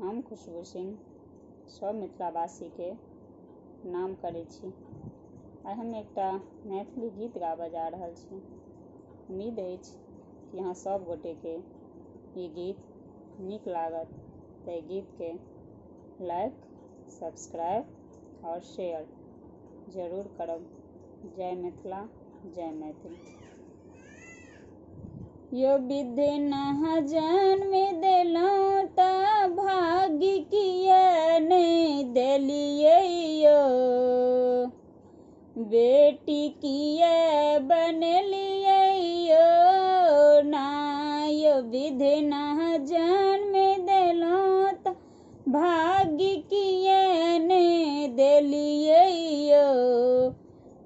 हम खुशबू सिंह सब मिथिलावासी के नाम करै छी। आइ हम एकटा मैथिली गीत गाबऽ जा रहल छी। उम्मीद अछि कि अहाँ सब गोटे के ई गीत नीक लागत। तऽ गीत के लाइक, सब्सक्राइब और शेयर जरूर करब। जय मिथिला, जय मैथिली। यो विधि न जन्म देलहुँ तऽ भाग्य किया नहि देलियै यो, बेटी किया बनलियै यो ना। यो विधि न जन्म देलहुँ तऽ भाग्य किया नहि देलियै यो,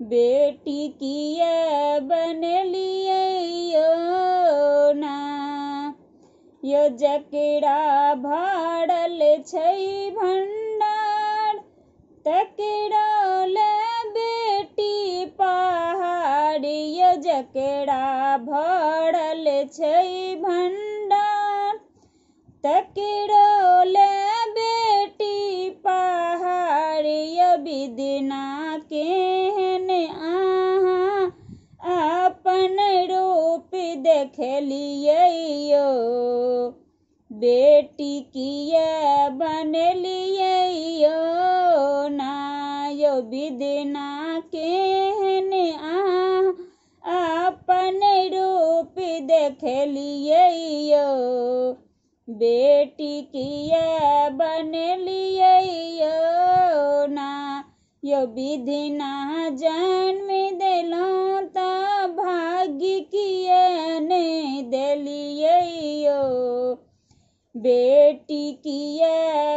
बेटी किया बनलियै यो ना। यो जकरा भरल छै भंडार, तकरा ले बेटी पहाड़। यो जकरा भरल छै भंडार, तकरा ले बेटी पहाड़। यो विधि ना केहन अहाँ अपन रूप देखलियै यो, बेटी किया बनलियै यो ना। यो विधि ना केहन अहाँ अपन रूप देखलियै यो, बेटी किया बनलियै यो ना। यो विधि ना जन्म देलहुँ तऽ भाग्य किया नहि देलियै यो, बेटी किया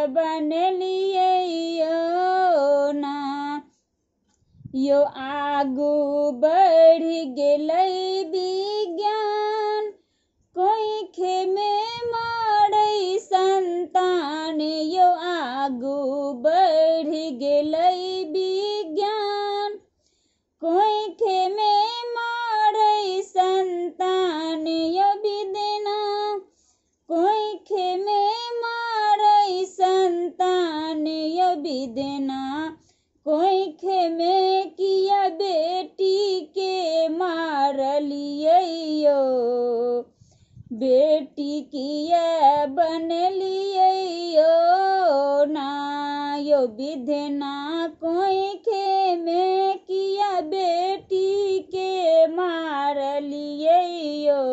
बनलियै यो ना। यो आगू बढ़ि गेलै विज्ञान, कोइखे में मारै संतान। यो आगू बढ़ि गेलै विज्ञान, कोइखे में मारै संतान। यो विधि ना कोइखे में मारै संतान। यो विधि ना कोइखे में किया बेटी के मारलियै यो, बेटी किया बनलियै यो ना। यो विधि ना कोइखे में किया बेटी के मारलियै यो,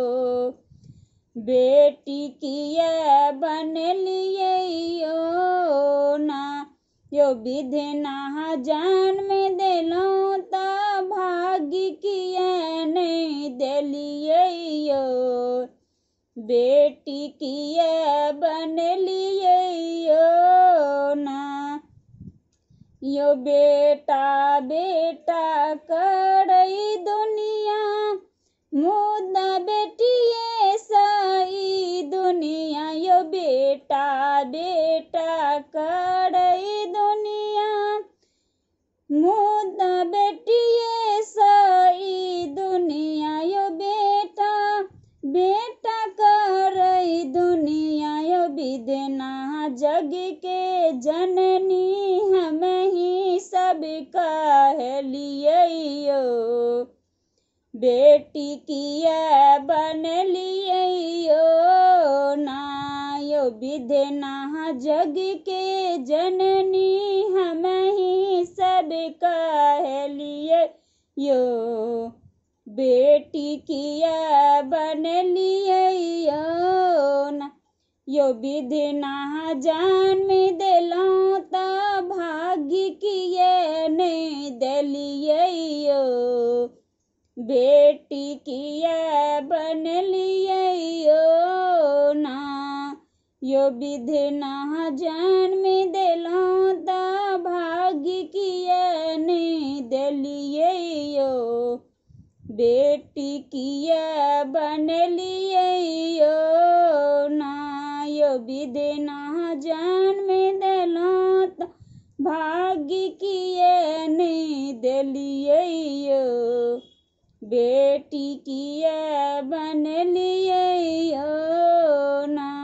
बेटी किया बनलियै यो ना। यो विधि ना जन्म देलहुँ तऽ भाग्य किया नहि देलियै यो, बेटी किया बनलियै यो ना। यो बेटा बेटा करै दुनिया, मुदा बेटिये सही दुनिया। यो बेटा बेटा करै दुनिया, मुदा बेटिये सही दुनिया। यो बेटा बेटा करै दुनिया। यो विधि ना जग के जननी हमही सब कहलियै यो, बेटी किया बनलियै यो ना। यो विधि ना जग के जननी हमही सब कहलियै यो, बेटी किया बनलियै यो ना। यो विधि ना जन्म देलहुँ तऽ भाग्य किया नहि देलियै यो, बेटी किया बनलियै यो ना। यो विधि ना जन्म देलहुँ तऽ भाग्य किया नहि देलियै यो, बेटी किया बनलियै यो ना। यो विधि ना जन्म देलहुँ तऽ भाग्य किया नहि देलियै यो, बेटी किया बनलियै यो ना।